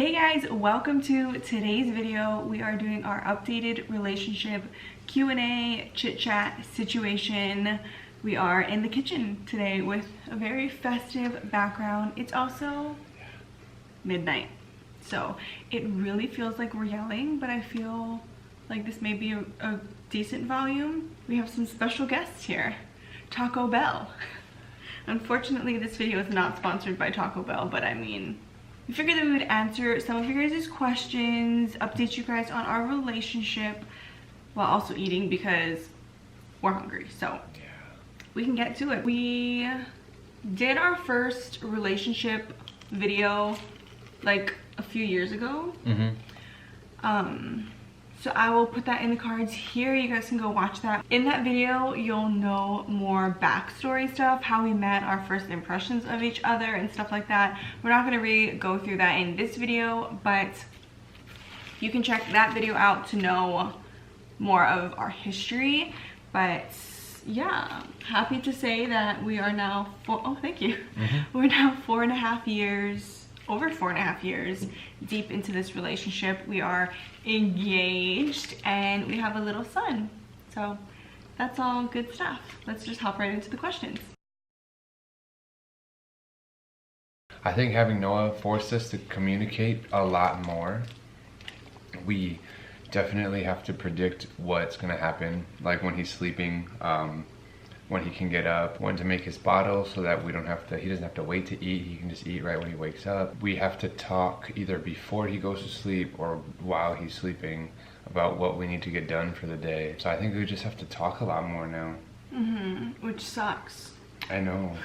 Hey guys, welcome to today's video. We are doing our updated relationship Q&A chit chat situation. We are in the kitchen today with a very festive background. It's also midnight, so it really feels like we're yelling, but I feel like this may be a decent volume. We have some special guests here. Taco Bell. Unfortunately, this video is not sponsored by Taco Bell, but I mean, we figured that we would answer some of your guys' questions, update you guys on our relationship while also eating because we're hungry. So we can get to it. We did our first relationship video like a few years ago. So I will put that in the cards here. You guys can go watch that. In that video, you'll know more backstory stuff, how we met, our first impressions of each other and stuff like that. We're not gonna really go through that in this video, but you can check that video out to know more of our history. But yeah, happy to say that we are now, thank you. We're now over 4.5 years deep into this relationship. We are engaged and we have a little son. So that's all good stuff. Let's just hop right into the questions. I think having Noah forced us to communicate a lot more. We definitely have to predict what's gonna happen, like when he's sleeping, when he can get up, when to make his bottle so that he doesn't have to wait to eat, he can just eat right when he wakes up. We have to talk either before he goes to sleep or while he's sleeping about what we need to get done for the day. So I think we just have to talk a lot more now. Which sucks. I know.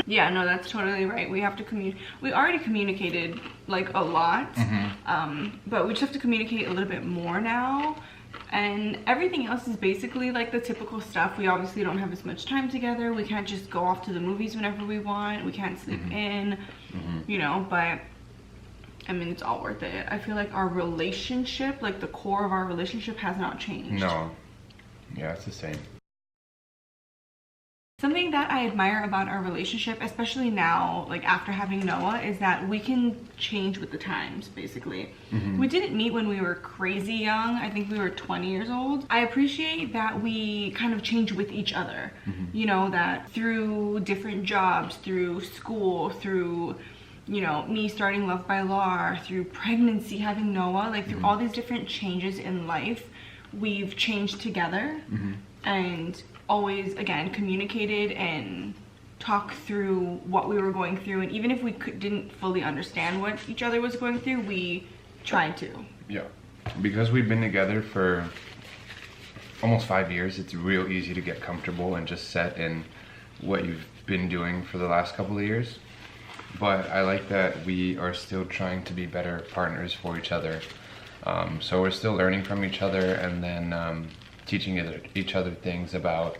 Yeah, no, that's totally right. We have to communicate. We already communicated like a lot, but we just have to communicate a little bit more now. And everything else is basically like the typical stuff. We obviously don't have as much time together. We can't just go off to the movies whenever we want. We can't sleep in, you know, but I mean, it's all worth it. I feel like our relationship, like the core of our relationship has not changed. No. Yeah, it's the same. Something that I admire about our relationship, especially now, like after having Noah, is that we can change with the times, basically. We didn't meet when we were crazy young. I think we were 20 years old. I appreciate that we kind of change with each other. You know, that through different jobs, through school, through, you know, me starting Love by Laur, through pregnancy, having Noah, like through all these different changes in life, we've changed together. And always, again, communicated and talked through what we were going through, and even if we didn't fully understand what each other was going through, we tried to. Yeah, because we've been together for almost 5 years, it's real easy to get comfortable and just set in what you've been doing for the last couple of years. But I like that we are still trying to be better partners for each other. So we're still learning from each other, and then teaching each other things about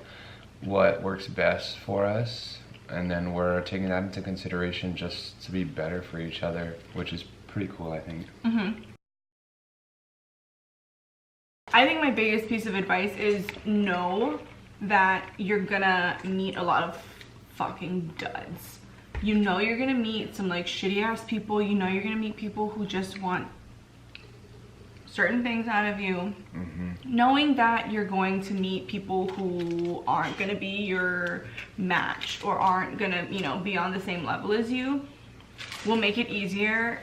what works best for us, and then we're taking that into consideration just to be better for each other, which is pretty cool, I think. I think my biggest piece of advice is know that you're gonna meet a lot of fucking duds. You know you're gonna meet some like shitty ass people. You know you're gonna meet people who just want certain things out of you. Knowing that you're going to meet people who aren't going to be your match or aren't going to, you know, be on the same level as you will make it easier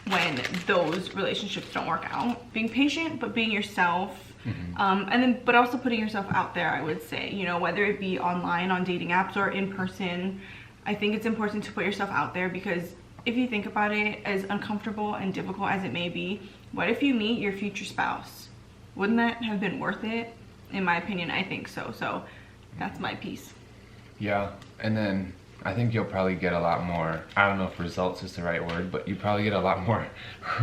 when those relationships don't work out. Being patient, but being yourself, but also putting yourself out there, I would say, you know, whether it be online on dating apps or in person. I think it's important to put yourself out there, because if you think about it, as uncomfortable and difficult as it may be, what if you meet your future spouse? Wouldn't that have been worth it? In my opinion, I think so. So that's my piece. Yeah, and then I think you'll probably get a lot more, I don't know if results is the right word, but you probably get a lot more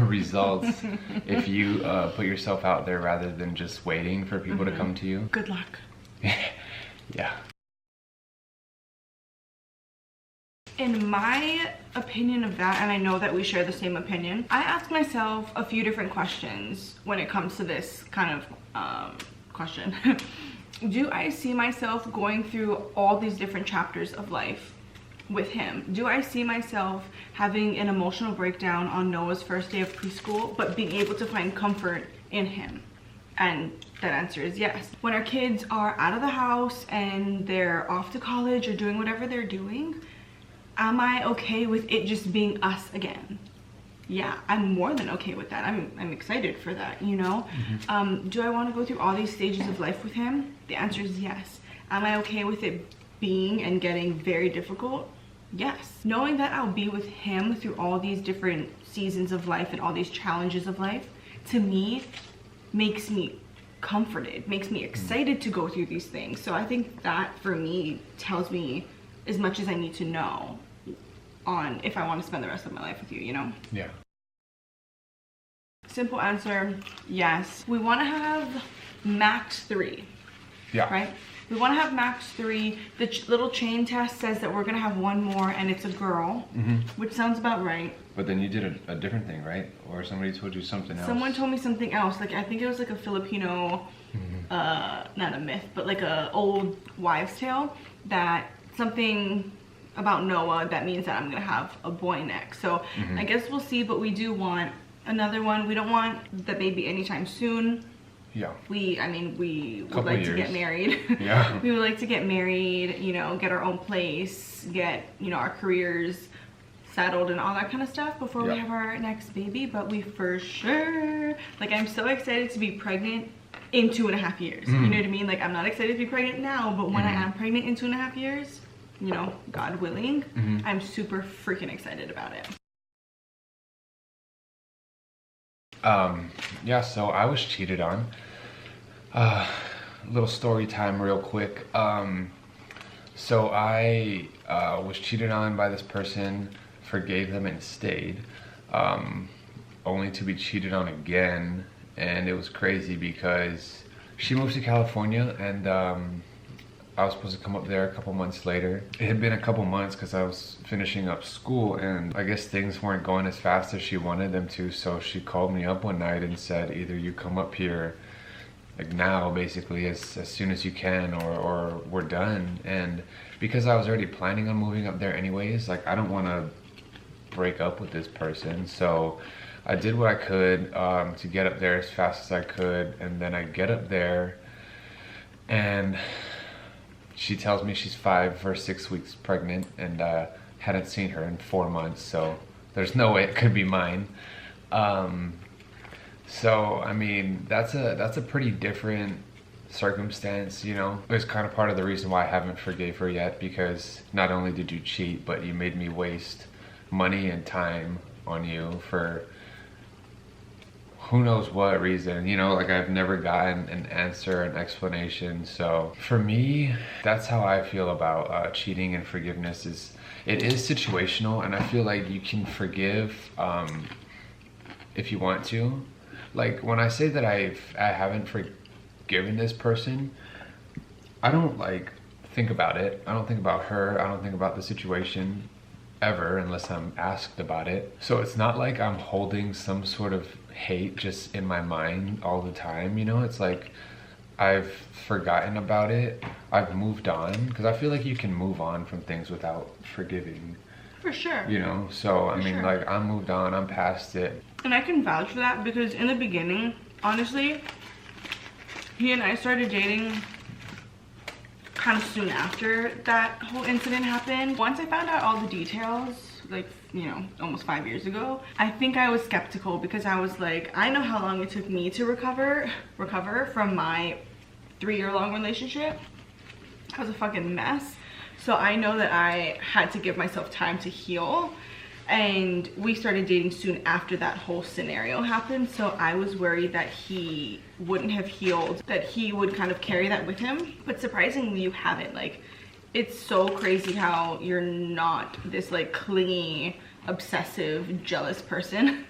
results if you put yourself out there rather than just waiting for people to come to you. Good luck. Yeah. In my opinion of that, and I know that we share the same opinion, I ask myself a few different questions when it comes to this kind of question. Do I see myself going through all these different chapters of life with him. Do I see myself having an emotional breakdown on Noah's first day of preschool, but being able to find comfort in him? And that answer is yes. When our kids are out of the house and they're off to college or doing whatever they're doing, am I okay with it just being us again? Yeah, I'm more than okay with that. I'm excited for that, you know? Do I want to go through all these stages of life with him? The answer is yes. Am I okay with it being and getting very difficult? Yes. Knowing that I'll be with him through all these different seasons of life and all these challenges of life, to me, makes me comforted, makes me excited to go through these things. So I think that for me tells me as much as I need to know on if I want to spend the rest of my life with you, you know? Yeah. Simple answer, yes. We want to have max 3. Yeah. Right? We want to have max 3. The little chain test says that we're going to have 1 more and it's a girl, which sounds about right. But then you did a different thing, right? Or somebody told you something else. Someone told me something else. Like, I think it was like a Filipino, not a myth, but like a old wives' tale, that something about Noah that means that I'm going to have a boy next. So I guess we'll see, but we do want another one. We don't want the baby anytime soon. Yeah. I mean, we would like to get married. Yeah. We would like to get married, you know, get our own place, get, you know, our careers settled and all that kind of stuff before we have our next baby. But we for sure, like, I'm so excited to be pregnant in 2.5 years. You know what I mean? Like, I'm not excited to be pregnant now, but when I am pregnant in 2.5 years, you know, God willing, I'm super freaking excited about it. Yeah, so I was cheated on. Little story time real quick. So I was cheated on by this person, forgave them and stayed, only to be cheated on again. And it was crazy because she moved to California and I was supposed to come up there a couple months later. It had been a couple months because I was finishing up school and I guess things weren't going as fast as she wanted them to, so she called me up one night and said, either you come up here like now, basically as soon as you can, or we're done. And because I was already planning on moving up there anyways, like, I don't want to break up with this person, so I did what I could to get up there as fast as I could. And then I get up there and she tells me she's 5 or 6 weeks pregnant and hadn't seen her in 4 months, so there's no way it could be mine. So I mean, that's a pretty different circumstance, you know. It's kind of part of the reason why I haven't forgave her yet, because not only did you cheat, but you made me waste money and time on you for who knows what reason, you know. Like, I've never gotten an answer, an explanation. So for me, that's how I feel about cheating and forgiveness. It is situational, and I feel like you can forgive if you want to. Like, when I say that I haven't forgiven this person, I don't like think about it. I don't think about her. I don't think about the situation ever unless I'm asked about it. So it's not like I'm holding some sort of hate just in my mind all the time, you know. It's like I've forgotten about it. I've moved on, because I feel like you can move on from things without forgiving. For sure. You know, so I mean, like, I'm moved on, I'm past it. And I can vouch for that, because in the beginning, honestly, he and I started dating kind of soon after that whole incident happened. Once I found out all the details, like, you know, almost 5 years ago, I think I was skeptical, because I was like, I know how long it took me to recover from my 3-year-long relationship. I was a fucking mess. So I know that I had to give myself time to heal. And we started dating soon after that whole scenario happened. So I was worried that he wouldn't have healed, that he would kind of carry that with him. But surprisingly, you haven't. Like, it's so crazy how you're not this, like, clingy, obsessive, jealous person.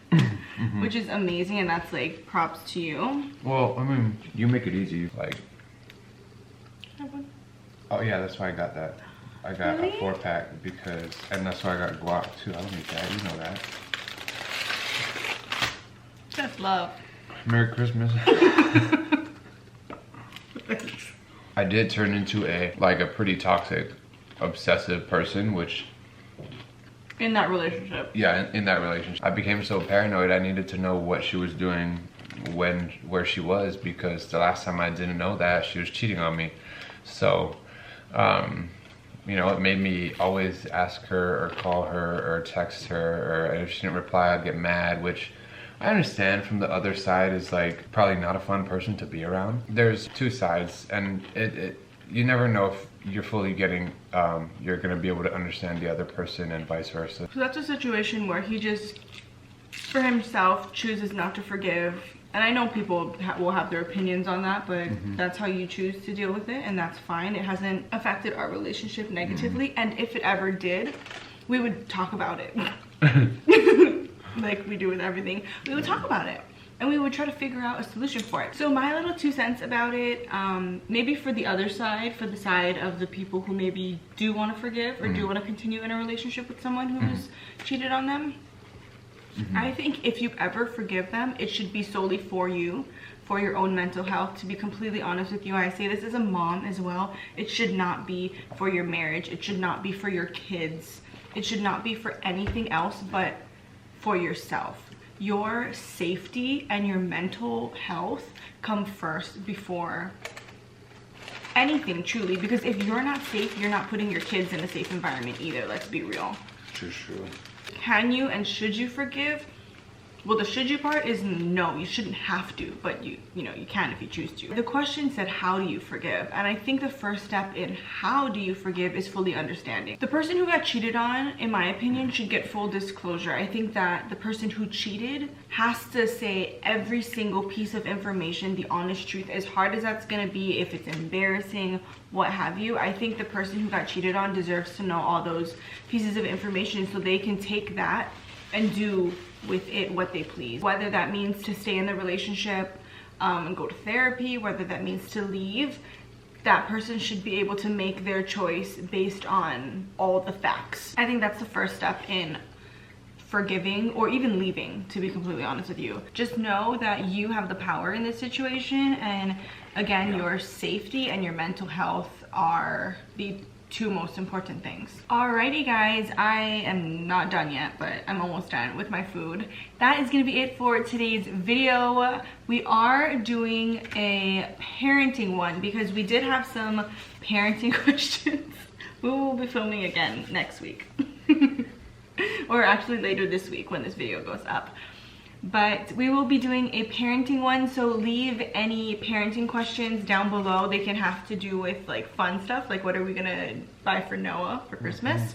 Which is amazing, and that's, like, props to you. Well, I mean, you make it easy. Like, oh yeah, that's why I got that. I got a 4-pack because, and that's why I got guac too. I don't need that, you know that. That's love. Merry Christmas. I did turn into a pretty toxic, obsessive person, which In that relationship. Yeah, in that relationship. I became so paranoid, I needed to know what she was doing where she was, because the last time I didn't know that, she was cheating on me. So, you know, it made me always ask her or call her or text her, or if she didn't reply, I'd get mad, which I understand from the other side is like probably not a fun person to be around. There's two sides, and you never know if you're fully getting, you're gonna be able to understand the other person and vice versa. So that's a situation where he just, for himself, chooses not to forgive. And I know people will have their opinions on that, but that's how you choose to deal with it, and that's fine. It hasn't affected our relationship negatively, and if it ever did, we would talk about it. Like we do with everything. We would talk about it, and we would try to figure out a solution for it. So my little 2 cents about it, maybe for the other side, for the side of the people who maybe do want to forgive or do want to continue in a relationship with someone who's cheated on them. I think if you ever forgive them, it should be solely for you, for your own mental health. To be completely honest with you, I say this as a mom as well. It should not be for your marriage. It should not be for your kids. It should not be for anything else but for yourself. Your safety and your mental health come first before anything, truly. Because if you're not safe, you're not putting your kids in a safe environment either. Let's be real. True. Can you and should you forgive? Well, the should you part is no, you shouldn't have to, but you know, you can if you choose to. The question said, how do you forgive? And I think the first step in how do you forgive is fully understanding. The person who got cheated on, in my opinion, should get full disclosure. I think that the person who cheated has to say every single piece of information, the honest truth, as hard as that's gonna be, if it's embarrassing, what have you. I think the person who got cheated on deserves to know all those pieces of information so they can take that and do with it what they please. Whether that means to stay in the relationship and go to therapy, whether that means to leave, that person should be able to make their choice based on all the facts. I think that's the first step in forgiving or even leaving, to be completely honest with you. Just know that you have the power in this situation, and again, your safety and your mental health are the 2 most important things. Alrighty guys, I am not done yet, but I'm almost done with my food. That is gonna be it for today's video. We are doing a parenting one because we did have some parenting questions. We will be filming again next week. Or actually later this week when this video goes up. But we will be doing a parenting one, so leave any parenting questions down below. They can have to do with like fun stuff, like what are we gonna buy for Noah for Christmas?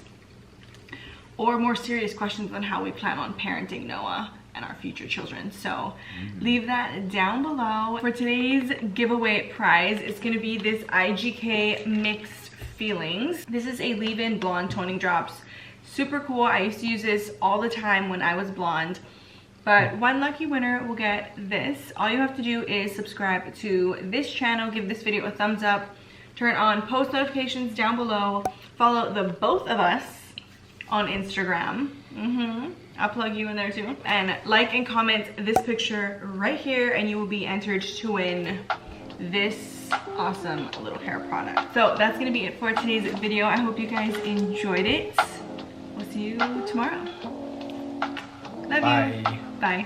Or more serious questions on how we plan on parenting Noah and our future children. So leave that down below. For today's giveaway prize, it's gonna be this IGK Mixed Feelings. This is a leave-in blonde toning drops. Super cool. I used to use this all the time when I was blonde. But one lucky winner will get this. All you have to do is subscribe to this channel, give this video a thumbs up, turn on post notifications down below, follow the both of us on Instagram. I'll plug you in there too. And like and comment this picture right here, and you will be entered to win this awesome little hair product. So that's gonna be it for today's video. I hope you guys enjoyed it. We'll see you tomorrow. Love you. Bye.